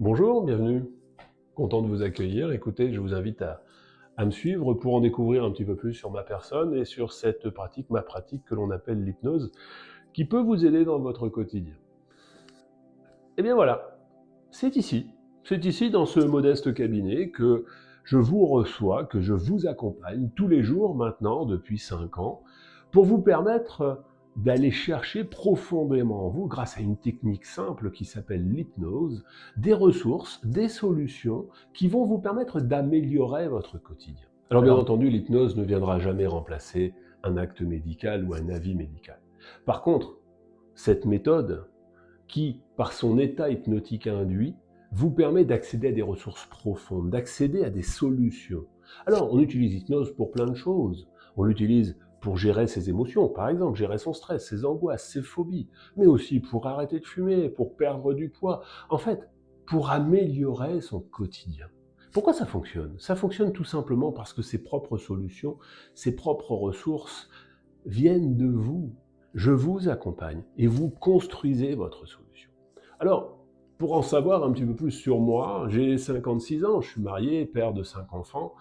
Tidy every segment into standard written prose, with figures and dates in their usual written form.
Bonjour, bienvenue. Content de vous accueillir. Écoutez, je vous invite à me suivre pour en découvrir un petit peu plus sur ma personne et sur cette pratique, ma pratique que l'on appelle l'hypnose, qui peut vous aider dans votre quotidien. Eh bien voilà, c'est ici dans ce modeste cabinet que je vous reçois, que je vous accompagne tous les jours maintenant depuis 5 ans, pour vous permettre d'aller chercher profondément en vous, grâce à une technique simple qui s'appelle l'hypnose, des ressources, des solutions qui vont vous permettre d'améliorer votre quotidien. Alors bien entendu, l'hypnose ne viendra jamais remplacer un acte médical ou un avis médical. Par contre, cette méthode, qui, par son état hypnotique induit, vous permet d'accéder à des ressources profondes, d'accéder à des solutions. Alors, on utilise l'hypnose pour plein de choses. On l'utilise pour gérer ses émotions, par exemple, gérer son stress, ses angoisses, ses phobies, mais aussi pour arrêter de fumer, pour perdre du poids, en fait, pour améliorer son quotidien. Pourquoi ça fonctionne? Ça fonctionne tout simplement parce que ses propres solutions, ses propres ressources viennent de vous. Je vous accompagne et vous construisez votre solution. Alors, pour en savoir un petit peu plus sur moi, j'ai 56 ans, je suis marié, père de 5 enfants.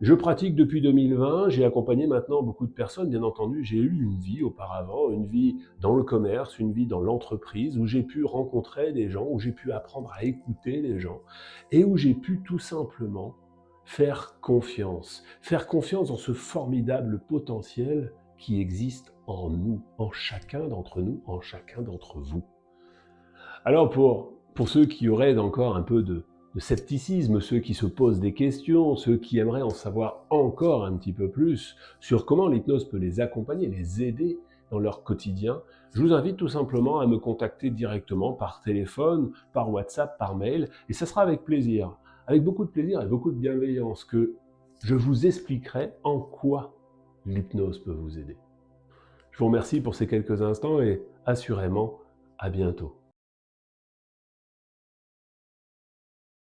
Je pratique depuis 2020, j'ai accompagné maintenant beaucoup de personnes, bien entendu, j'ai eu une vie auparavant, une vie dans le commerce, une vie dans l'entreprise, où j'ai pu rencontrer des gens, où j'ai pu apprendre à écouter les gens, et où j'ai pu tout simplement faire confiance dans ce formidable potentiel qui existe en nous, en chacun d'entre nous, en chacun d'entre vous. Alors pour ceux qui auraient encore un peu de scepticisme, ceux qui se posent des questions, ceux qui aimeraient en savoir encore un petit peu plus sur comment l'hypnose peut les accompagner, les aider dans leur quotidien, je vous invite tout simplement à me contacter directement par téléphone, par WhatsApp, par mail, et ça sera avec beaucoup de plaisir et beaucoup de bienveillance, que je vous expliquerai en quoi l'hypnose peut vous aider. Je vous remercie pour ces quelques instants et assurément, à bientôt.